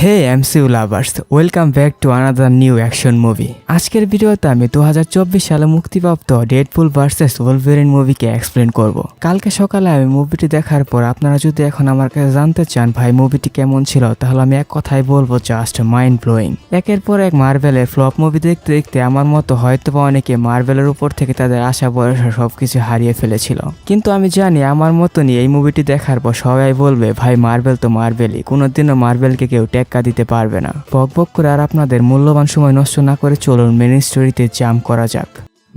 Hey MCU lovers, welcome back to another new action movie. আজকের ভিডিওতে আমি 2024 সালে মুক্তিপ্রাপ্ত ডেডপুল ভার্সেস ওলভারিন মুভিকে এক্সপ্লেন করব। কালকে সকালে আমি মুভিটি দেখার পর আপনারা যদি এখন আমার কাছে জানতে চান ভাই মুভিটি কেমন ছিল, তাহলে আমি এক কথাই বলবো, জাস্ট মাইন্ড ব্লোয়িং। একের পর এক মার্ভেলের ফ্লপ মুভি দেখতে দেখতে আমার মতো হয়তোবা অনেকে মার্ভেলের উপর থেকে তাদের আশা ভরসা সবকিছু হারিয়ে ফেলেছিল, কিন্তু আমি জানি আমার মতনই এই মুভিটি দেখার পর সবাই বলবে ভাই মার্ভেল তো মার্ভেলই, কোনোদিনও মার্ভেলকে কেউ টেক্কা দিতে পারবে না। বক করে আর আপনাদের মূল্যবান সময় নষ্ট না করে চলুন মেন স্টোরিতে জাম্প করা যাক।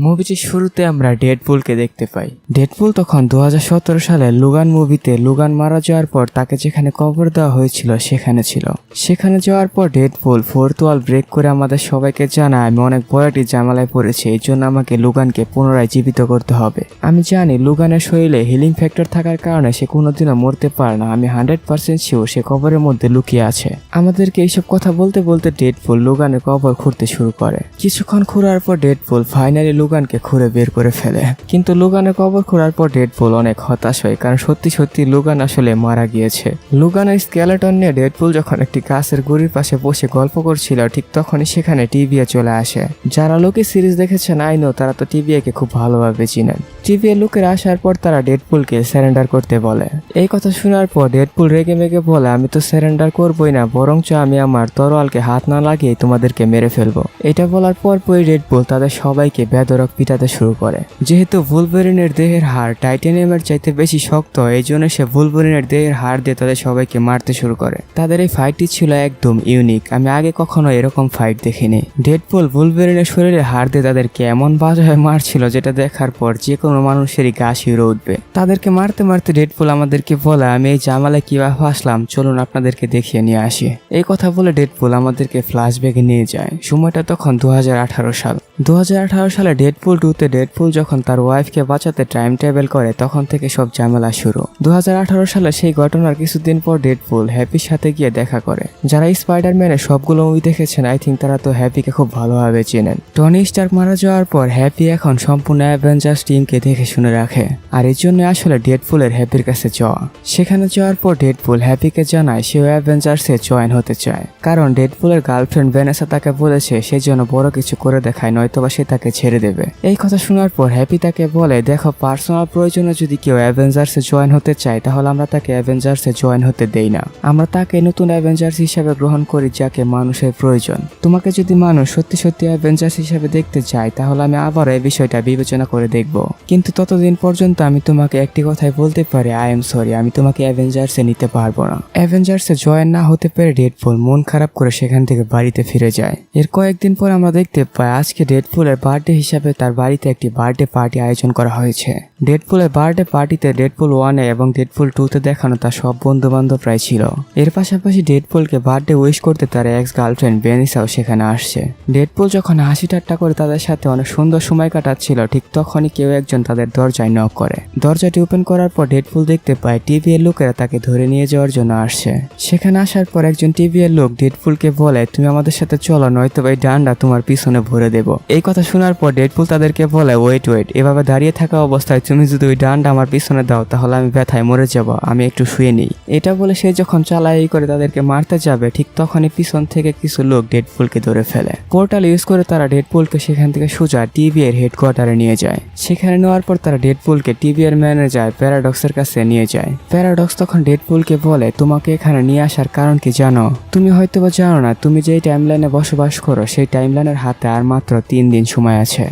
মুভিটির শুরুতে আমরা ডেডপুলকে দেখতে পাই। ডেডপুল তখন 2017 সালে লুগান মুভিতে লুগান মারা যাওয়ার পর তাকে যেখানে কবর দেওয়া হয়েছিল সেখানে ছিল। সেখানে যাওয়ার পর ডেডপুল ফোর্থ ওয়াল ব্রেক করে আমাদের সবাইকে জানায় আমি অনেক বড় একটি ঝামেলায় পড়েছি, এই জন্য আমাকে লুগানকে পুনরায় জীবিত করতে হবে। আমি জানি লুগানের শরীরে হিলিং ফ্যাক্টর থাকার কারণে সে কোনোদিনও মরতে পারে না, আমি 100% শিওর সে কবরের মধ্যে লুকিয়ে আছে। আমাদেরকে এইসব কথা বলতে বলতে ডেডপুল লুগানের কবর খুঁড়তে শুরু করে। কিছুক্ষণ খোঁড়ার পর ডেডপুল ফাইনালি লুগানকে খুঁড়ে বের করে ফেলে, কিন্তু লুগানের কবর খোঁড়ার পর ডেডপুল অনেক হতাশ হয়, কারণ সত্যি সত্যি লুগান আসলে মারা গিয়েছে। লুগানের স্কেলেটন নিয়ে ডেডপুল যখন একটি গাছের গুড়ির পাশে বসে গল্প করছিল, ঠিক তখনই সেখানে টিভিএ চলে আসে। যারা লোকে সিরিজ দেখেছেন আইনো তারা তো টিভিএকে খুব ভালোভাবে চিনেন। টিভিএ লোকের আসার পর তারা ডেডপুলকে সারেন্ডার করতে বলে। এই কথা শোনার পর ডেডপুল রেগে মেগে বলে আমি তো সারেন্ডার করবোই না, বরঞ্চ আমি আমার তরোয়ালকে হাত না লাগিয়ে তোমাদেরকে মেরে ফেলবো। এটা বলার পরই ডেডপুল তাদের সবাইকে বেধড়ক পিটাতে শুরু করে। যেহেতু ভুলভারিনের দেহের হাড় টাইটানিয়ামের চাইতে বেশি শক্ত, এই জন্য সে ভুলভারিনের দেহের হাড় দিয়ে তাদের সবাইকে মারতে শুরু করে। তাদের এই ফাইটটি ছিল একদম ইউনিক, আমি আগে কখনো এরকম ফাইট দেখিনি। ডেডপুল ভুলভারিনের শরীরে হাড় দিয়ে তাদেরকে এমন বাজে মারছিল যেটা দেখার পর যে কোনো মানুষেরই গা শিউরে উঠবে। তাদেরকে মারতে মারতে ডেডপুল আমাদেরকে বলে আমি এই জামালায় কিভাবে ফাঁসলাম, চলুন আপনাদেরকে দেখিয়ে নিয়ে আসি। এই কথা বলে ডেডপুল আমাদেরকে ফ্ল্যাশব্যাকে নিয়ে যায়। সময়টা তখন 2018 সাল। 2018 সালে ডেডপুল 2-তে ডেডপুল যখন তার ওয়াইফকে বাঁচাতে টাইম ট্রাভেল করে তখন থেকে সব ঝামেলা শুরু। 2018 সালে সেই ঘটনার কিছুদিন পর ডেডপুল হ্যাপির সাথে গিয়ে দেখা করে। যারা স্পাইডারম্যানের সবগুলো মুভি দেখেছেন আই থিঙ্ক তারা তো হ্যাপিকে খুব ভালোভাবে চেনেন। টনি স্টার্ক মারা যাওয়ার পর হ্যাপি এখন সম্পূর্ণ অ্যাভেঞ্জার্স টিমকে দেখে শুনে রাখে, আর এই জন্য আসলে ডেডপুলের হ্যাপির কাছে যাওয়া। সেখানে যাওয়ার পর ডেডপুল হ্যাপিকে জানায় সেও অ্যাভেঞ্জার্সে জয়েন হতে চায়, কারণ ডেডপুলের গার্লফ্রেন্ড ভ্যানেসা তাকে বলেছে সে যেন বড় কিছু করে দেখায়, নয়তোবা সে তাকে ছেড়ে দেবে। এই কথা শোনার পর হ্যাপি তাকে বলে দেখো পার্সোনাল প্রয়োজনে যদি কেউ অ্যাভেঞ্জার্সে জয়েন হতে চায় তাহলে আমরা তাকে অ্যাভেঞ্জার্সে জয়েন হতে দেই না, আমরা তাকে নতুন অ্যাভেঞ্জার্স হিসেবে গ্রহণ করি যাকে মানুষের প্রয়োজন। তোমাকে যদি মানুষ সত্যি সত্যি অ্যাভেঞ্জার্স হিসেবে দেখতে চায় তাহলে আমি আবার এই বিষয়টা বিবেচনা করে দেখব, কিন্তু ততদিন পর্যন্ত আমি তোমাকে একটি কথাই বলতে পারি, আই এম সরি, আমি তোমাকে অ্যাভেঞ্জার্সে নিতে পারবো না। অ্যাভেঞ্জার্সে জয়েন না হতে পেরে ডেডপুল মন খারাপ করে সেখান থেকে বাড়িতে ফিরে যায়। এর কয়েকদিন পর আমরা দেখতে পাই আজকে ডেডপুলের বার্থডে হিসাবে তার বাড়িতে একটি বার্থডে পার্টি আয়োজন করা হয়েছে। ডেডপুলের বার্থডে পার্টিতে ডেডপুল 1-এ এবং ডেডপুল 2-তে দেখানো তার সব বন্ধু বান্ধবরাই ছিল। এর পাশাপাশি ডেডপুলকে বার্থডে উইশ করতে তার এক্স গার্লফ্রেন্ড ভ্যানেসাও সেখানে আসছে। ডেডপুল যখন হাসি ঠাট্টা করে তাদের সাথে অনেক সুন্দর সময় কাটাচ্ছিল, ঠিক তখনই কেউ একজন তাদের দরজায় নক করে। দরজাটি ওপেন করার পর ডেডপুল দেখতে পায় টিভিএর লোকেরা তাকে ধরে নিয়ে যাওয়ার জন্য আসছে। সেখানে আসার পর একজন টিভিএর লোক ডেডপুলকে বলে তুমি আমাদের সাথে চলো, নয়তো এই ডান্ডা তোমার পিছনে ভরে দেব। এই কথা শোনার পর ডেডপুল তাদেরকে বলে ওয়েট, এভাবে দাঁড়িয়ে থাকা অবস্থায় তুমি যদি ওই ডান্ডা আমার পিছনে দাও তাহলে আমি ব্যথায় মরে যাব, আমি একটু শুয়ে নিই। এটা বলে সে যখন চালাই করে তাদেরকে মারতে যাবে, ঠিক তখনই পিছন থেকে কিছু লোক ডেডপুলকে ধরে ফেলে। পোর্টাল ইউজ করে তারা ডেডপুলকে সেখান থেকে সোজা টিভিএর হেডকোয়ার্টারে নিয়ে যায়। সেখানে নেওয়ার পর তারা ডেডপুলকে টিভিএর ম্যানেজার প্যারাডক্সের কাছে নিয়ে যায়। প্যারাডক্স তখন ডেডপুলকে বলে তোমাকে এখানে নিয়ে আসার কারণ কি জানো? তুমি হয়তোবা জানো না, তুমি যেই টাইমলাইনে বসবাস করো সেই টাইমলাইনের হাতে আর মাত্র 3 দিন সময় আছে।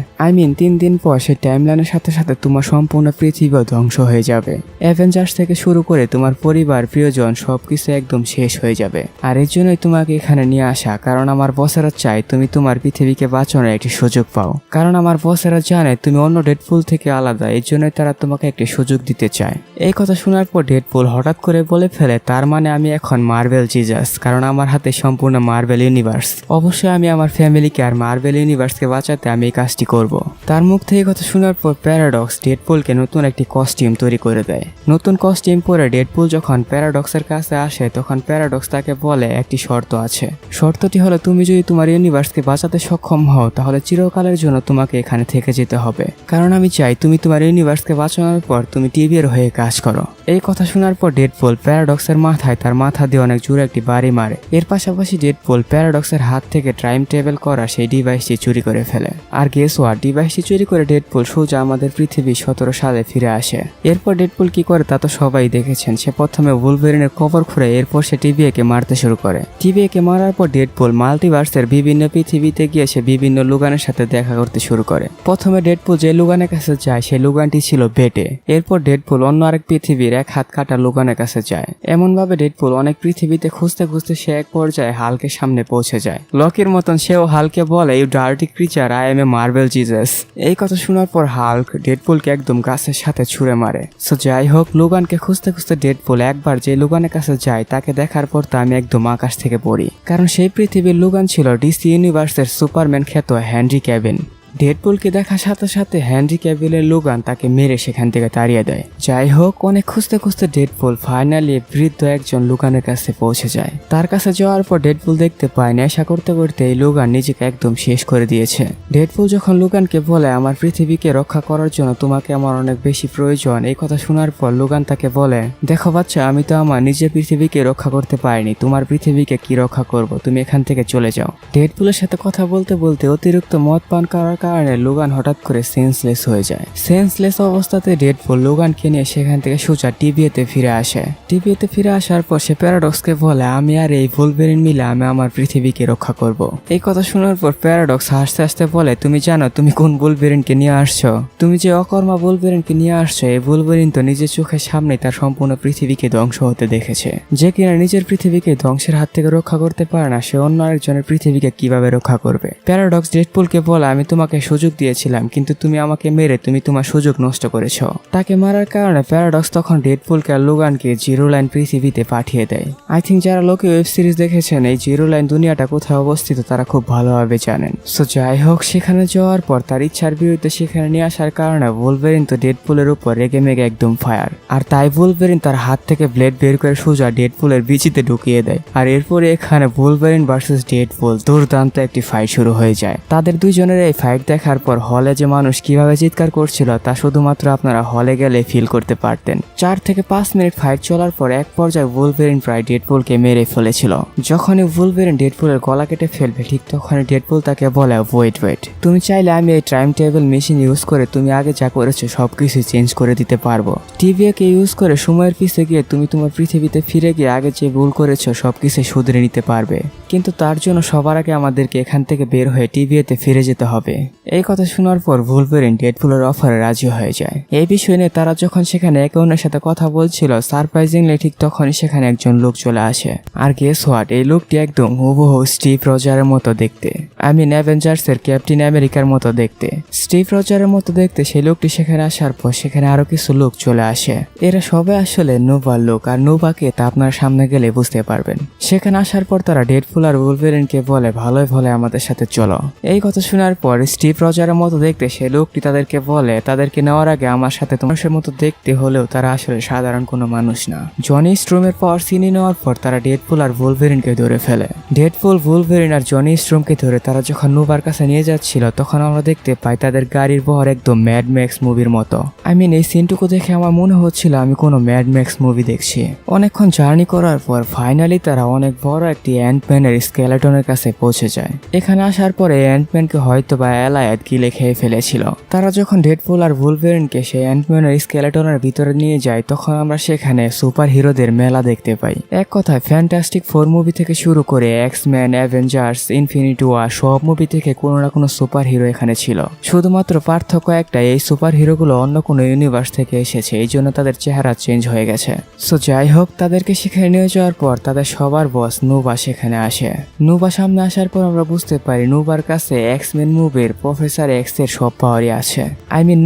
3 দিন পর সেই টাইমলাইনের সাথে সাথে তোমার সম্পূর্ণ পৃথিবীও ধ্বংস হয়ে যাবে। অ্যাভেঞ্জার্স থেকে শুরু করে তোমার পরিবার প্রিয়জন সবকিছু একদম শেষ হয়ে যাবে। আর এই জন্যই তোমাকে এখানে নিয়ে আসা, কারণ আমার বসেরা চায় তুমি তোমার পৃথিবীকে বাঁচানোর একটি সুযোগ পাও, কারণ আমার বসেরা জানে তুমি অন্য ডেডপুল থেকে আলাদা, এই জন্যই তারা তোমাকে একটি সুযোগ দিতে চায়। এই কথা শোনার পর ডেডপুল হঠাৎ করে বলে ফেলে তার মানে আমি এখন মার্ভেল জিজাস, কারণ আমার হাতে সম্পূর্ণ মার্ভেল ইউনিভার্স। অবশ্যই আমি আমার ফ্যামিলিকে আর মার্ভেল ইউনিভার্সকে বাঁচাতে আমি এই কাজটি করব। তার মুখ থেকে কথা শোনার পর প্যারাডক্স ডেডপুলকে নতুন একটি কস্টিউম তৈরি করে দেয়। নতুন কস্টিউম পরে ডেডপুল যখন প্যারাডক্সের কাছে আসে তখন প্যারাডক্স তাকে বলে একটি শর্ত আছে। শর্তটি হলো তুমি যদি তোমার ইউনিভার্সকে বাঁচাতে সক্ষম হও তাহলে চিরকালের জন্য তোমাকে এখানে থেকে যেতে হবে, কারণ আমি চাই তুমি তোমার ইউনিভার্সকে বাঁচানোর পর তুমি টিভির হয়ে কাজ কাজ করো। এই কথা শোনার পর ডেডপুল প্যারাডক্সের মাথায় তার মাথা দিয়ে অনেক জোরে একটি বাড়ি মারে। এর পাশাপাশি ডেডপুল প্যারাডক্সের হাত থেকে টাইম ট্রাভেল করা সেই ডিভাইসটি চুরি করে ফেলে। আর গেস হোয়াট, ডিভাইসটি চুরি করে ডেডপুল সোজা আমাদের পৃথিবী 17 সালে ফিরে আসে। এরপর ডেডপুল কি করে তা তো সবাই দেখেছেন। সে প্রথমে উলভারিনের কবর খুঁড়ে এরপর সে টিবিএকে মারতে শুরু করে। টিবিএকে মারার পর ডেডপুল মাল্টিভার্সের বিভিন্ন পৃথিবীতে গিয়ে সে বিভিন্ন লুগানের সাথে দেখা করতে শুরু করে। প্রথমে ডেডপুল যে লুগানের কাছে যায় সেই লুগানটি ছিল বেটে। এরপর ডেডপুল অন্য আরেক পৃথিবীর এক হাত কাটা লুগানের কাছে যায়। এমন ভাবে ডেডপুল অনেক পৃথিবীতে খুঁজতে খুঁজতে সে এক পর্যায়ে হাল্কের সামনে পৌঁছে যায়। লকির মতন সেও হাল্কে বলে, you dirty creature, I am a Marvel Jesus. এই কথা শোনার পর হাল্ক ডেডপুলকে একদম গাছের সাথে ছুঁড়ে মারে। সো যাই হোক, লুগানকে খুঁজতে খুঁজতে ডেডপুল একবার যে লুগানের কাছে যায় তাকে দেখার পর তো আমি একদম আকাশ থেকে পড়ি, কারণ সেই পৃথিবীর লুগান ছিল ডিসি ইউনিভার্সের সুপারম্যান খ্যাত হেনরি ক্যাভিল। ডেডপুলকে দেখার সাথে সাথে হেনরি ক্যাভিলের লুগান তাকে মেরে সেখান থেকে তাড়িয়ে দেয়। যাই হোক, অনেক খুঁজতে খুঁজতে ডেডপুল ফাইনালি বৃদ্ধ একজন লুগানের কাছে পৌঁছে যায়। তার কাছে যাওয়ার পর ডেডপুল দেখতে পায় নেশা করতে করতে এই লুগান নিজেকে একদম শেষ করে দিয়েছে। ডেডপুল যখন লুগানকে বলে, আমার পৃথিবীকে রক্ষা করার জন্য তোমাকে আমার অনেক বেশি প্রয়োজন, এই কথা শোনার পর লুগান তাকে বলে, দেখো বাচ্চা, আমি তো আমার নিজের পৃথিবীকে রক্ষা করতে পারিনি, তোমার পৃথিবীকে কি রক্ষা করব, তুমি এখান থেকে চলে যাও। ডেডপুলের সাথে কথা বলতে বলতে অতিরিক্ত মদ পান করার কারণে লুগান হঠাৎ করে সেন্সলেস হয়ে যায়। সেন্সলেস অবস্থাতে ডেডপুল লুগানকে নিয়ে সেখান থেকে সোজা টিবিএতে ফিরে আসে। টিবিএতে ফিরে আসার পর সে প্যারাডক্সকে বলে, আমি আর এই উলভারিন মিলে আমি আমার পৃথিবীকে রক্ষা করব। এই কথা শোনার পর প্যারাডক্স হাসতে হাসতে বলে, তুমি জানো তুমি কোন উলভারিনকে নিয়ে আসছো? তুমি যে অকর্মা উলভারিনকে নিয়ে আসছো, এই উলভারিন তো নিজের চোখের সামনে তার সম্পূর্ণ পৃথিবীকে ধ্বংস হতে দেখেছে। যে কিনা নিজের পৃথিবীকে ধ্বংসের হাত থেকে রক্ষা করতে পারে না, সে অন্য আরেকজনের পৃথিবীকে কিভাবে রক্ষা করবে? প্যারাডক্স ডেডপুলকে বলে, আমি তোমাকে সুযোগ দিয়েছিলাম, কিন্তু তুমি আমাকে মেরে তুমি তোমার সুযোগ নষ্ট করেছো। তাকে মারার কারণে প্যারাডক্স তখন ডেডপুলকে আর লুগানকে জিরো লাইন পৃথিবীতে পাঠিয়ে দেয়। আই থিঙ্ক যারা লোকে ওয়েব সিরিজ দেখেছেন, এই জিরো লাইন দুনিয়াটা কোথায় অবস্থিত তারা খুব ভালোভাবে জানেন। সো যাই হোক, সেখানে যাওয়ার পর তার ইচ্ছার বিরুদ্ধে সেখানে নিয়ে আসার কারণে উলভারিন তো ডেডপুলের উপর রেগে মেগে একদম ফায়ার। আর তাই উলভারিন তার হাত থেকে ব্লেড বের করে সোজা ডেডপুলের বিচিতে ঢুকিয়ে দেয়। আর এরপরে এখানে উলভারিন ভার্সেস ডেডপুল দুর্দান্ত একটি ফাইট শুরু হয়ে যায়। তাদের দুইজনের এই ফাইট দেখার পর হলে যে মানুষ কিভাবে চিৎকার করছিল তা শুধুমাত্র আপনারা হলে গেলে ফিল করতে পারতেন। 4 থেকে 5 মিনিট ফাইট চলার পর এক পর্যায়ে উলভারিন প্রায় ডেডপুলকে মেরে ফেলেছিল। যখনই উলভারিন ডেডপুলের গলা কেটে ফেলবে ঠিক তখনই ডেডপুল তাকে বলে, ওয়েট, তুমি চাইলে আমি এই টাইম ট্রাভেল মেশিন ইউজ করে তুমি আগে যা করেছো সবকিছু চেঞ্জ করে দিতে পারবো। টিভিকে ইউজ করে সময়ের পিছে গিয়ে তুমি তোমার পৃথিবীতে ফিরে গিয়ে আগে যে ভুল করেছো সবকিছু শুধরে নিতে পারবে, কিন্তু তার জন্য সবার আগে আমাদেরকে এখান থেকে বের হয়ে টিভিতে ফিরে যেতে হবে। এই কথা শোনার পর উলভারিন ডেডপুলের অফারে রাজি হয়ে যায়। এই বিষয় নিয়ে তারা যখন সেখানে একে অন্যের সাথে কথা বলছিল, সারপ্রাইজিংলি ঠিক তখনই সেখানে একজন লোক চলে আসে। আর গেস হোয়াট, এই লোকটি একদম হুবহু স্টিভ রজারের মতো দেখতে। অ্যাভেঞ্জার্সের ক্যাপ্টেন আমেরিকার মতো দেখতে। স্টিভ রজারের মতো দেখতে সেই লোকটি সেখানে আসার পর সেখানে আরো কিছু লোক চলে আসে। এরা সবাই আসলে নোভার লোক, আর নোভাকে তা আপনার সামনে গেলে বুঝতে পারবেন। সেখানে আসার পর তারা ডেডপুল আর উলভারিনকে বলে, ভালোই ভালো আমাদের সাথে চলো। এই কথা শোনার পর স্টিভ রজারের মতো দেখতে সেই লোকটি তাদেরকে বলে, তাদেরকে নেওয়ার আগে আমার সাথে তোমার মতো দেখতে হলেও তারা আসলে সাধারণ কোনো মানুষ না। জনি স্ট্রোমের পাওয়ার চিনি নেওয়ার পর তারা ডেডপুল আর উলভারিনকে ধরে ফেলে। ডেডপুল, উলভারিন আর জনি স্ট্রোমকে ধরে তারা যখন নোভার কাছে নিয়ে যাচ্ছিল তখন আমরা দেখতে পাই তাদের গাড়ির বহর একদম ম্যাড ম্যাক্স মুভির মতো। এই সিনটুকু দেখে আমার মনে হচ্ছিল আমি কোনো ম্যাড ম্যাক্স মুভি দেখছি। অনেকক্ষণ জার্নি করার পর ফাইনালি তারা অনেক বড় একটি অ্যান্টম্যানের স্কেলেটনের কাছে পৌঁছে যায়। এখানে আসার পরে অ্যান্টম্যানকে হয়তো বা এলায়াত গিলে খেয়ে ফেলেছিল। তারা যখন ডেডপুল আর উলভারিনকে সেই অ্যান্টম্যানের স্কেলেটনের ভিতরে নিয়ে যায় তখন আমরা সেখানে সুপার হিরোদের মেলা দেখতে পাই। এক কথায় ফ্যান্টাস্টিক 4 মুভি থেকে শুরু করে এক্সম্যান, অ্যাভেঞ্জার্স, ইনফিনিটি ওয়ার সব মুভি থেকে কোনো না কোনো সুপার হিরো এখানে ছিল। শুধুমাত্র পার্থক্য একটা, এই সুপার হিরোগুলো অন্য কোনো ইউনিভার্স থেকে এসেছে, এই জন্য তাদের চেহারা চেঞ্জ হয়ে গেছে। সো যাই হোক, তাদেরকে সেখানে নিয়ে যাওয়ার পর তাদের সবার বস নোভা সেখানে আসে। নোভা সামনে আসার পর আমরা বুঝতে পারি নোভার কাছে এক্সম্যান মুভির প্রফেসর এক্স এর সব পাওয়ারই আছে।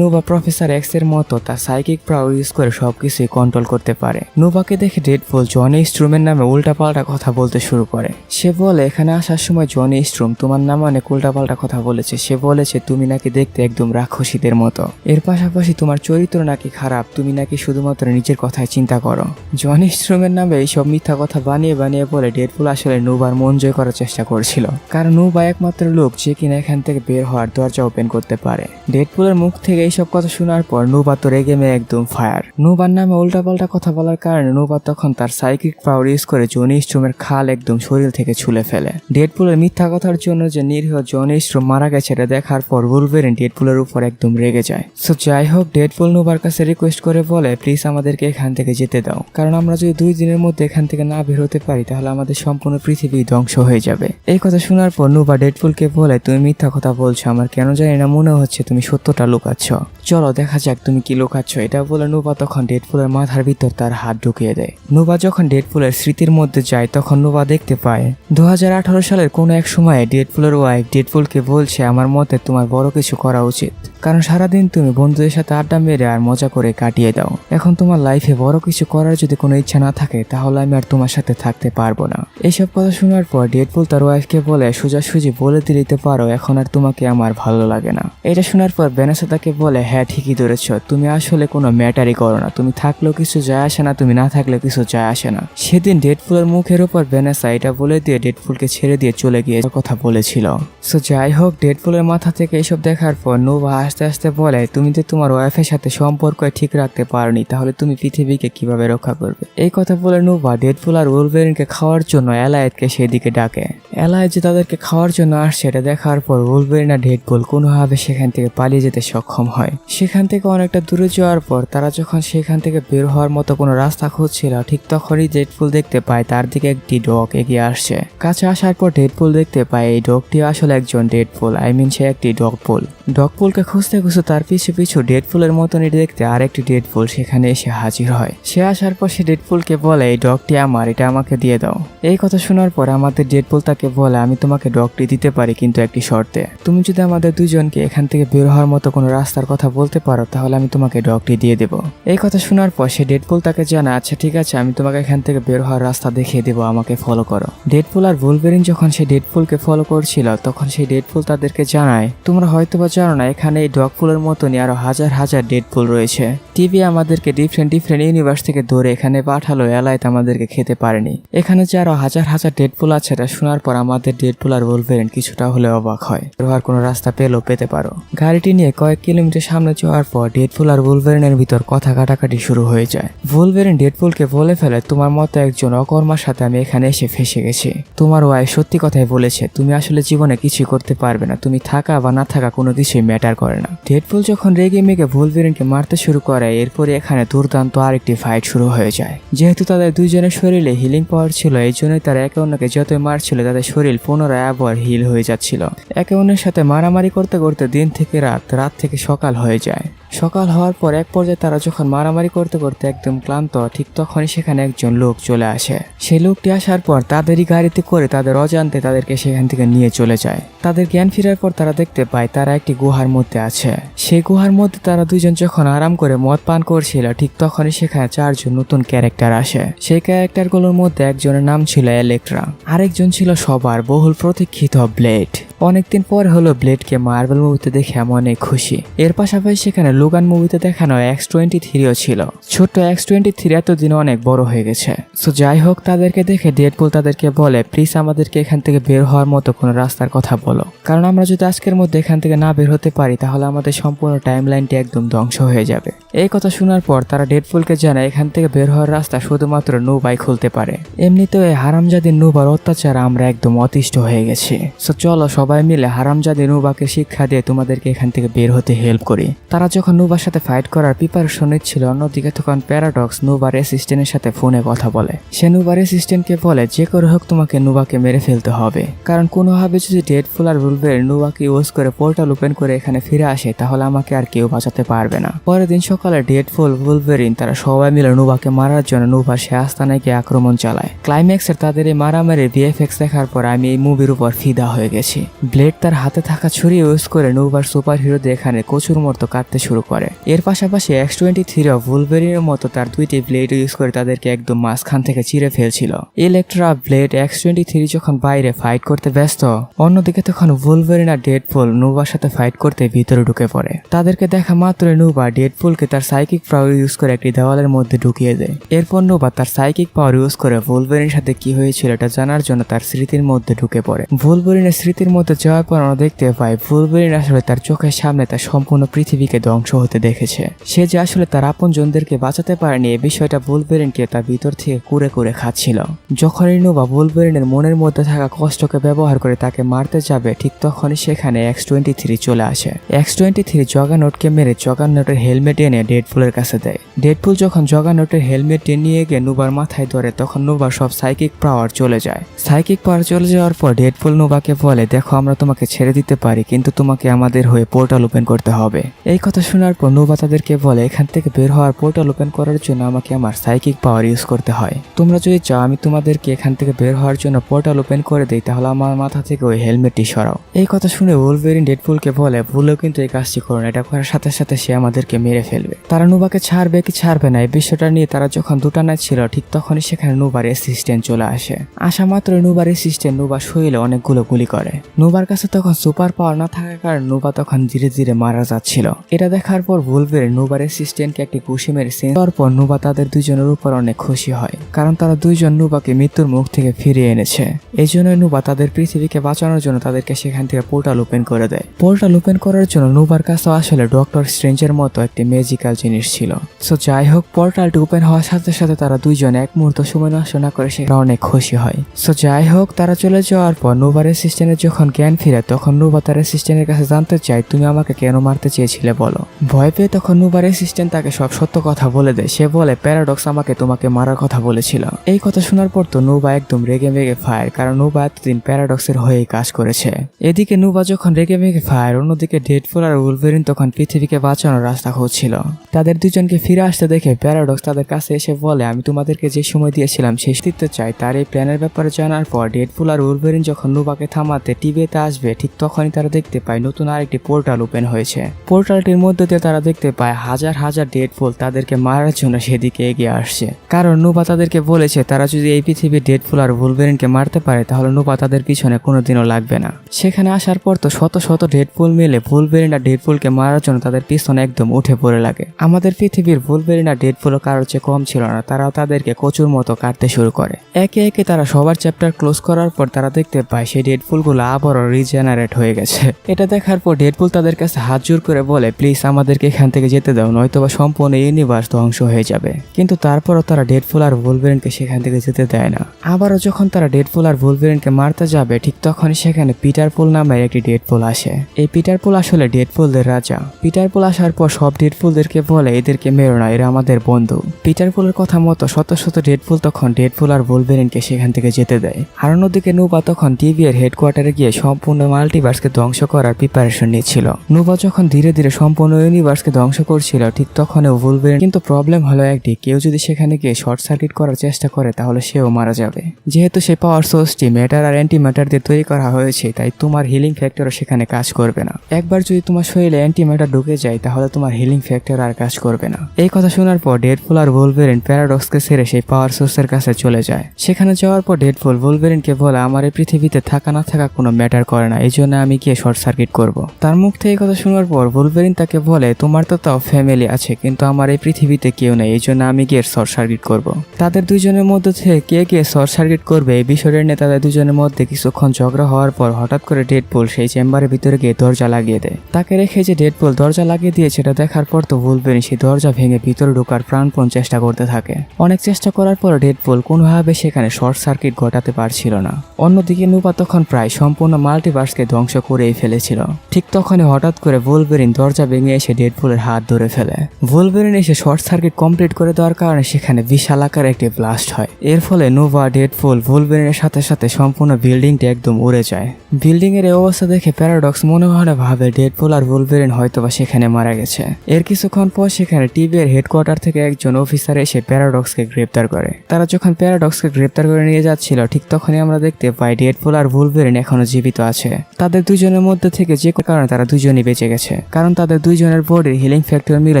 নোভা প্রফেসর এক্স এর মতো তার সাইকিক পাওয়ার ইউজ করে সবকিছুই কন্ট্রোল করতে পারে। নোভাকে দেখে ডেডপুল জনি স্ট্রোমের নামে উল্টাপাল্টা কথা বলতে শুরু করে। সে বলে, এখানে আসার সময় জনি স্ট্রোম তোমার নামে অনেক উল্টাপাল্টা কথা বলেছে। সে বলেছে তুমি নাকি দেখতে একদম রাক্ষসীদের মতো, এর পাশাপাশি তোমার চরিত্র নাকি খারাপ, তুমি নাকি শুধুমাত্র নিজের কথাই চিন্তা করো। জনি স্ট্রোমের নামে এইসব মিথ্যা কথা বানিয়ে বানিয়ে বলে ডেডপুল আসলে নোবার মন জয় করার চেষ্টা করছিল, কারণ নোবা একমাত্র লোক যে কিনা এখান থেকে বের হওয়ার দরজা ওপেন করতে পারে। ডেডপুলের মুখ থেকে এইসব কথা শোনার পর নোবা তো রেগে মেয়ে একদম ফায়ার। নোবার নামে উল্টাপাল্টা কথা বলার কারণে নোবা তখন তার সাইকিক পাওয়ার ইউজ করে জনি স্ট্রোমের খাল একদম শরীর থেকে ছুলে ফেলে। ডেডপুলের মিথ্যা কথার জন্য যে নিরীহ জনি স্ট্রোম মারা গেছে এটা দেখার পর উলভারিন ডেডপুলের উপর একদম রেগে যায়। সো যাই হোক, ডেডপুল নোবার কাছে রিকোয়েস্ট করে বলে প্লিজ আমাদেরকে এখান থেকে যেতে দাও, কারণ আমরা যদি 2 দিনের মধ্যে এখান থেকে না বের হতে পারি তাহলে আমাদের সম্পূর্ণ পৃথিবী ধ্বংস হয়ে যাবে। এই কথা শোনার পর নোবা ডেডপুলকে বলে তুমি মিথ্যা কথা বলছো, আমার কেন জানি না মনে হচ্ছে তুমি সত্যটা লুকাচ্ছ, চলো দেখা যাক তুমি কি লুকাচ্ছ। এটা বলে নোবা তখন ডেডপুলের মাথার ভিতর তার হাত ঢুকিয়ে দেয়। নোবা যখন ডেডপুলের স্মৃতির মধ্যে যায় তখন নোবা দেখতে পায় 2018 সালের কোনো এক সময়ে ডেডপুলের ওয়াইফ ডেডপুলকে বলছে আমার মতে তোমার বড় কিছু করা উচিত, কারণ সারাদিন তুমি বন্ধুদের সাথে আড্ডা মেরে আর মজা করে কাটিয়ে দাও। এখন তোমার লাইফে বড় কিছু করার যদি কোনো ইচ্ছা না থাকে তাহলে আমি আর তোমার সাথে থাকতে পারবো না। এইসব কথা শোনার পর ডেডপুল তার ওয়াইফকে বলে সোজাসুজি বলে দিতে পারো এখন আর তোমাকে আমার ভালো লাগে না। এটা শোনার পর ভ্যানেসা তাকে বলে হ্যাঁ ঠিকই ধরেছ, তুমি আসলে কোনো ম্যাটারই করো না, তুমি থাকলেও কিছু যায় আসে না, তুমি না থাকলে কিছু যায় আসে না। সেদিন ডেডপুলের মুখের উপর ভ্যানেসা এটা বলে দিয়ে ডেডপুলকে ছেড়ে দিয়ে চলে গিয়ে কথা বলেছিল। সো যাই হোক, ডেডপুলের মাথা থেকে এইসব দেখার পর নোভা আস্তে আস্তে বলে তুমি তো তোমার ওয়াইফের সাথে সম্পর্ক ঠিক রাখতে পারোনি, তাহলে তুমি পৃথিবীকে কিভাবে রক্ষা করবে। এই কথা বলে নোভা ডেডপুল আর উলভারিনকে খাওয়ার জন্য এলায়েতকে সেদিকে ডাকে। এলায়েত যে তাদেরকে খাওয়ার জন্য আসছে এটা দেখার পর উলভারিন আর ডেডপুল কোনোভাবে সেখান থেকে পালিয়ে যেতে সক্ষম হয়। সেখান থেকে অনেকটা দূরে যাওয়ার পর তারা যখন সেখান থেকে বের হওয়ার মতো কোনো রাস্তা খুঁজছিল ঠিক তখনই ডেডপুল দেখতে পায় তার দিকে একটি ডগ এগিয়ে আসছে। কাছে আসার পর ডেডপুল দেখতে পায় এই ডগটি আসলে একজন ডেডপুল, সে একটি ডগপুল। ডগপুলকে খুঁজতে খুঁজতে তার পিছু পিছু ডেডপুলের মতনই দেখতে আরেকটি ডেডপুল সেখানে এসে হাজির হয়। সে আসার পর সে ডেডপুলকে বলে এই ডগটি আমার, এটা আমাকে দিয়ে দাও। এই কথা শোনার পর আমাদের ডেডপুল তাকে বলে আমি তোমাকে ডগটি দিতে পারি কিন্তু একটি শর্তে, তুমি যদি আমাদের দুজনকে এখান থেকে বের হওয়ার মতো কোনো রাস্তার কথা বলতে পারো তাহলে আমি তোমাকে ডগটি দিয়ে দেবো। এই কথা শোনার পর সে ডেডপুল তাকে জানা আচ্ছা ঠিক আছে আমি তোমাকে এখান থেকে বের হওয়ার রাস্তা দেখিয়ে দেবো, আমাকে ফলো করো। ডেডপুল আর উলভারিন যখন সে ডেডপুলকে ফলো করছিল তখন সেই ডেডপুল তাদেরকে জানায় তোমরা হয়তোবা জানো না এখানে এই ডগপুলের মতনই আরো হাজার হাজার ডেডপুল রয়েছে। টিভি আমাদেরকে ডিফারেন্ট ইউনিভার্স থেকে ধরে এখানে পাঠালো, এলায়েত আমাদেরকে খেতে পারেনি। এখানে যে আরো হাজার হাজার ডেডপুল আছে এটা শোনার পর আমাদের ডেডপুল আর উলভারিন কিছুটা হলে অবাক হয়, বের হওয়ার কোনো রাস্তা পেতে পারো। গাড়িটি নিয়ে কয়েক কিলোমিটার সামনে যাওয়ার পর ডেডপুল আর উলভারিনের ভিতর কথা কাটাকাটি শুরু হয়ে যায়। উলভারিন ডেডপুলকে বলে ফেলে তোমার মতো একজন অকর্মার সাথে আমি এখানে এসে ফেসে গেছি, তোমার ওয়াইফ সত্যি কথাই বলেছে, তুমি আসলে জীবনে কিছুই করতে পারবে না, তুমি থাকা বা না থাকা কোনো কিছুই ম্যাটার করে না। ডেডপুল যখন রেগে মেগে উলভারিনকে মারতে শুরু করে এরপরে এখানে দুর্দান্ত আরেকটি ফাইট শুরু হয়ে যায়। যেহেতু তাদের দুইজনের শরীরে হিলিং পাওয়ার ছিল এই জন্যই তারা একে অন্যকে যতই মারছিল তাদের শরীর পুনরায় আবার হিল হয়ে যাচ্ছিল। একে অন্যের সাথে মারামারি করতে করতে দিন থেকে রাত থেকে সকাল হয়ে যায়। সকাল হওয়ার পর এক পর্যায়ে তারা যখন মারামারি করতে করতে একদম ক্লান্ত ঠিক তখনই সেখানে একজন লোক চলে আসে। সেই লোকটি আসার পর তাদেরই গাড়িতে করে তাদের অজান্তে তাদেরকে সেখান থেকে নিয়ে চলে যায়। তাদের জ্ঞান ফেরার পর তারা দেখতে পায় তারা একটি গুহার মধ্যে আছে। সেই গুহার মধ্যে তারা দুজন যখন আরাম করে মদ পান করছিল ঠিক তখনই সেখানে 4 জন নতুন ক্যারেক্টার আসে। সেই ক্যারেক্টারগুলোর মধ্যে একজনের নাম ছিল ইলেকট্রা, আরেকজন ছিল সবার বহুল প্রতীক্ষিত ব্লেড। অনেকদিন পর হলো ব্লেডকে মার্বেল মুভিতে দেখে আমি অনেক খুশি। এর পাশাপাশি সেখানে লোগান মুভিতে দেখানো X-23ও ছিল। ছোট্ট X-23 এতদিন অনেক বড় হয়ে গেছে। সো যাই হোক, তাদেরকে দেখে ডেডপুল তাদেরকে বলে প্লিজ আমাদেরকে এখান থেকে বের হওয়ার মতো কোনো রাস্তার কথা বলো, কারণ আমরা যদি আজকের মধ্যে এখান থেকে না বের হতে পারি তাহলে আমাদের সম্পূর্ণ টাইমলাইনটি একদম ধ্বংস হয়ে যাবে। এই কথা শোনার পর তারা ডেডপুলকে জানায় এখান থেকে বের হওয়ার রাস্তা শুধুমাত্র নোবাই খুলতে পারে। এমনিতেও এই হারামজাদি নোবার অত্যাচার আমরা একদম অতিষ্ঠ হয়ে গেছি। সো চলো সবাই মিলে হারামজাদি নোবাকে শিক্ষা দিয়ে তোমাদেরকে এখান থেকে বের হতে হেল্প করি। তারা যখন নোবার সাথে ফাইট করার প্রিপারেশন নিচ্ছিল অন্যদিকে তখন প্যারাডক্স নোবার অ্যাসিস্ট্যান্টের সাথে ফোনে কথা বলে। সে নোবার অ্যাসিস্ট্যান্টকে বলে যে করে হোক তোমাকে নোবাকে মেরে ফেলতে হবে, কারণ কোনোভাবে যদি ডেডপুল আর উলভারিন নোবাকে ইউজ করে পোর্টাল ওপেন করে এখানে ফিরে আসে তাহলে আমাকে আর কেউ বাঁচাতে পারবে না। পরের দিন সকালে ডেডপুল উলভারিন তারা সবাই মিলে নোবাকে মারার জন্য নোবার সে আস্তানায় গিয়ে আক্রমণ চালায়। ক্লাইম্যাক্সের তাদের এই মারামারির ভিএফএক্স দেখার পর আমি এই মুভির উপর ফিদা হয়ে গেছি। ব্লেড তার হাতে থাকা ছুরি ইউজ করে নোবার সুপার হিরোদের এখানে কচুর মতো কাটতে শুরু শুরু করে। এর পাশাপাশি X-23 ভুলভেরিনের মতো তার দুইটি ব্লেড ইউজ করে তাদেরকে একদম মাঝখান থেকে চিরে ফেলছিল। ইলেকট্রা, ব্লেড, X-23 যখন বাইরে ফাইট করতে ব্যস্ত, অন্যদিকে তখন ভুলভেরিন আর ডেডপুল নোভার সাথে ফাইট করতে ভিতরে ঢুকে পড়ে। তাদেরকে দেখা মাত্রই নোভা ডেডপুলকে তার সাইকিক পাওয়ার ইউজ করে একটি দেওয়ালের মধ্যে ঢুকিয়ে দেয়। এরপর নোভা তার সাইকিক পাওয়ার ইউজ করে ভুলভেরিনের সাথে কি হয়েছিল এটা জানার জন্য তার স্মৃতির মধ্যে ঢুকে পড়ে। ভুলভেরিনের স্মৃতির মধ্যে যাওয়ার পর আমরা দেখতে পাই ভুলভেরিন আসলে তার চোখের সামনে তার সম্পূর্ণ পৃথিবীকে ধ্বংস হতে দেখেছে। সে যে আসলে তার আপনজনদেরকে বাঁচাতে পারেনি এই বিষয়টা ভুলভেরিনকে তার ভিতর থেকে কুরে কুরে খাচ্ছিল। যখনই নোভা ভুলভেরিনের মনের মধ্যে থাকা কষ্টকে ব্যবহার করে তাকে মারতে যাবে, ঠিক তখনই সেখানে X-23 চলে আসে। X-23 জগানোটকে মেরে জগানোটের হেলমেট এনে ডেডপুলের কাছে দেয়। ডেডপুল যখন জগানোটের হেলমেট নিয়ে গিয়ে নোভার মাথায় ধরে, তখন নোভার সব সাইকিক পাওয়ার চলে যায়। সাইকিক পাওয়ার চলে যাওয়ার পর ডেডপুল নোভাকে বলে, দেখো আমরা তোমাকে ছেড়ে দিতে পারি, কিন্তু তোমাকে আমাদের হয়ে পোর্টাল ওপেন করতে হবে। এই কথা শোনার পর নোভা তাদেরকে বলে, এখান থেকে বের হওয়ার পোর্টাল ওপেন করার জন্য আমাকে আমার সাইকিক পাওয়ার ইউজ করতে হয়। তোমরা যদি চাও আমি তোমাদেরকে এখান থেকে বের হওয়ার জন্য পোর্টাল ওপেন করে দিই, তাহলে আমার মাথা থেকে ওই হেলমেটটি সরাও। এই কথা শুনে উলভেরিন ডেডপুলকে বলে, ভুলেও কিন্তু এই কাজটি করো না, এটা করার সাথে সাথে সে আমাদেরকে মেরে ফেলবে। তারা নোভাকে ছাড়বে কি ছাড়বে না এই বিষয়টা নিয়ে তারা যখন দুটানায় ছিল, ঠিক তখনই সেখানে নোভার অ্যাসিস্ট্যান্ট চলে আসে। আসা মাত্র নোভার অ্যাসিস্ট্যান্ট নোভার শরীরে অনেকগুলো গুলি করে। নোভার কাছে তখন সুপার পাওয়ার না থাকার কারণে নোভা তখন ধীরে ধীরে মারা যাচ্ছিল। এটা দেখার পর উলভেরিন নোভার অ্যাসিস্ট্যান্টকে একটি ঘুষি মেরে তারপর নোভা তাদের দুজনের উপর অনেক খুশি হয়, কারণ তারা দুইজন নোভাকে মৃত্যুর মুখ থেকে ফিরিয়ে এনেছে। এই জন্য নোভা তাদের পৃথিবীকে বাঁচানোর জন্য তাদেরকে সেখান থেকে পোর্টাল ওপেন করে দেয়। পোর্টাল ওপেন করার জন্য নোভার কাছে আসলে ডক্টর স্ট্রেঞ্জের মতো একটি ম্যাজিক্যাল জিনিস ছিল। সো যাই হোক, পোর্টালটি ওপেন হওয়ার সাথে সাথে তারা দুইজন এক মুহূর্ত সময় নষ্ট না করে সেখানে অনেক খুশি হয়। সো যাই হোক, তারা চলে যাওয়ার পর নোভার অ্যাসিস্ট্যান্টের যখন জ্ঞান ফিরে, তখন নোভা তার অ্যাসিস্ট্যান্টের কাছে জানতে চায়, তুমি আমাকে কেন মারতে চেয়েছিলে বলো। ভয় পেয়ে তখন নোভার অ্যাসিস্ট্যান্ট তাকে সব সত্য কথা বলে দেয়। সে বলে, প্যারাডক্স আমাকে তোমাকে মারার কথা বলেছিল। এই কথা শোনার পর তো নোভা একদম রেগে মেগে ফায়ার, কারণ নোভা এতদিন প্যারাডক্সের হয়েই কাজ করেছে। এদিকে নোভা যখন রেগে মেগে ফায়ার, অন্যদিকে ডেডপুল আর উলভেরিন তখন পৃথিবীকে বাঁচানোর রাস্তা খুঁজছিল। তাদের দুজনকে ফিরে আসতে দেখে প্যারাডক্স তাদের কাছে এসে বলে, আমি তোমাদেরকে যে সময় দিয়েছিলাম সেই দিতে চাই। তার এই প্ল্যানের ব্যাপারে জানার পর ডেডপুল আর উলভেরিন যখন নোভাকে থামাতে টিভিতে আসবে, ঠিক তখনই তারা দেখতে পায় নতুন আরেকটি পোর্টাল ওপেন হয়েছে। পোর্টালটির মধ্যে দিয়ে তারা দেখতে পায় হাজার হাজার ডেডপুল তাদেরকে মারার জন্য সেদিকে এগিয়ে আসছে, কারণ নোভা তাদেরকে বলেছে তারা যদি এই পৃথিবীর ডেডপুল আর উলভেরিনকে মারতে পারে তাহলে নোভা তাদের পিছনে কোনোদিনও লাগবে না। সেখানে আসার পর তো শত শত ডেডপুল মিলে উলভেরিন আর ডেডপুলকে মারার জন্য তাদের পিছনে একদম উঠে পড়ে লাগে। আমাদের পৃথিবীর উলভেরিন আর ডেডপুলও কারোর চেয়ে কম ছিল না, তারাও তাদেরকে কচুর মতো কাটতে শুরু করে। একে একে তারা সবার চ্যাপ্টার ক্লোজ করার পর তারা দেখতে পায় সেই ডেডপুলগুলো আবারও রিজেনারেট হয়ে গেছে। এটা দেখার পর ডেডপুল তাদের কাছে হাত জোর করে বলে, প্লিজ আমাদেরকে এখান থেকে যেতে দাও, নয়তোবা সম্পূর্ণ ইউনিভার্স ধ্বংস হয়ে যাবে। কিন্তু তারপরও তারা ডেডপুল আর উলভেরিনকে সেখান থেকে যেতে দেয় না। আবারও যখন তারা ডেডপুল আর উলভেরিনকে মারতে যাবে, ঠিক তখনই সেখানে পিটারপুল নামের একটি ডেডপুল আসে। এই পিটারপুল আসলে ডেডপুলদের রাজা। পিটারপুল আসার পর সব ডেডপুলদেরকে বলে, এদেরকে মেরো না, এরা আমাদের বন্ধু। পিটারপুলের কথা মতো শত শত ডেডপুল তখন ডেডপুল আর উলভেরিনকে সেখান থেকে যেতে দেয়। আর অন্যদিকে নোভা তখন টিভি এর হেডকোয়ার্টারে গিয়ে সম্পূর্ণ মাল্টিভার্সকে ধ্বংস করার প্রিপারেশন নিচ্ছিল। নোভা যখন ধীরে ধীরে সম্পূর্ণ ইউনিভার্সকে ধ্বংস করছিল, ঠিক তখন উলভেরিন, কিন্তু প্রবলেম হলো একটি, কেউ যদি সেখানে গিয়ে শর্ট সার্কিট করার চেষ্টা করে তাহলে সেও মারা যাবে। যেহেতু সে পাওয়ার সোর্সটি ম্যাটার আর অ্যান্টি ম্যাটার দিয়ে তৈরি করা হয়েছে, তাই তোমার হিলিং ফ্যাক্টরও সেখানে কাজ করবে না। একবার যদি তোমার শরীরে অ্যান্টি ম্যাটার ঢুকে যায় তাহলে তোমার হিলিং ফ্যাক্টর আর কাজ করবে না। এই কথা শোনার পর ডেডপুল আর উলভেরিন প্যারাডক্সকে ছেড়ে সেই পাওয়ার সোর্সের কাছে চলে যায়। সেখানে যাওয়ার পর ডেডপুল উলভেরিনকে বলে, আমার এই পৃথিবীতে থাকা না থাকা কোনো ম্যাটার করে না, এই জন্য আমি গিয়ে শর্ট সার্কিট করব। তার মুখ থেকে এই কথা শোনার পর উলভেরিন তাকে বলে, তোমার তো তাও ফ্যামিলি আছে, কিন্তু আমার এই পৃথিবীতে কেউ নেই, এই জন্য আমি গিয়ে শর্ট সার্কিট করব। তাদের দুইজনের মধ্যে থেকে কে কে শর্ট সার্কিট করবে এই বিষয়টা নিয়ে তাদের দুজনের মধ্যে কিছুক্ষণ ঝগড়া হওয়ার পর হঠাৎ করে ডেডপুল সেই চেম্বারের ভিতরে গিয়ে দরজা লাগিয়ে দেয়। তাকে রেখে যে ডেডপুল দরজা লাগিয়ে দিয়েছে এটা দেখার পর তো উলভেরিন সেই দরজা ভেঙে ভিতরে ঢোকার প্রাণপণ চেষ্টা করতে থাকে। অনেক চেষ্টা করার পর ডেডপুল কোনোভাবে সেখানে শর্ট সার্কিট ঘটাতে পারছিল না। অন্যদিকে নোভা তখন প্রায় সম্পূর্ণ মাল্টিভার্সকে ধ্বংস করেই ফেলেছিল। ঠিক তখনই হঠাৎ করে উলভেরিন দরজা ভেঙে এসে ডেডপুলের হাত ধরে ফেলে। উলভেরিন এসে শর্ট সার্কিট কমপ্লিট করে দেওয়ার কারণে সেখানে বিশাল আকার একটি ব্লাস্ট হয়। এর ফলে নোভা, ডেডপুল, উলভেরিনের সাথে সাথে সম্পূর্ণ বিল্ডিংটি একদম উড়ে যায়। বিল্ডিং এর এই অবস্থা দেখে প্যারাডক্স মনে মনে ভাবে ডেডপুল আর উলভেরিন হয়তোবা সেখানে মারা গেছে। এর কিছুক্ষণ পর সেখানে টিভি এর হেডকোয়ার্টার থেকে একজন অফিসার এসে প্যারাডক্সকে গ্রেপ্তার করে। তারা যখন প্যারাডক্সকে গ্রেপ্তার করে নিয়ে যাচ্ছিল, ঠিক তখনই আমরা দেখতে দেখতে পাই ডেডপুল আর ভুলভেরিন এখনো জীবিত আছে। তাদের দুজনের মধ্যে থেকে যে কোনো কারণে তারা দুজনই বেঁচে গেছে, কারণ তাদের দুইজনের বডির হিলিং ফ্যাক্টর মিলে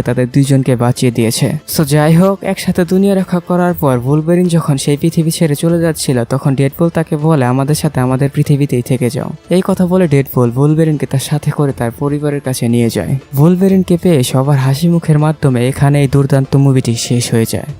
তাদের দুইজনকে বাঁচিয়ে দিয়েছে। সো যাই হোক, একসাথে দুনিয়া রক্ষা করার পর ভুলভেরিন যখন সেই পৃথিবী ছেড়ে চলে যাচ্ছিল তখন ডেডপুল তাকে বলে আমাদের সাথে আমাদের পৃথিবীতেই থেকে যাও। এই কথা বলে ডেডপুল ভুলভেরিনকে তার সাথে করে তার পরিবারের কাছে নিয়ে যায়। ভুলভেরিনকে পেয়ে সবার হাসি মুখের মাধ্যমে এখানে এই দুর্দান্ত মুভিটি শেষ হয়ে যায়।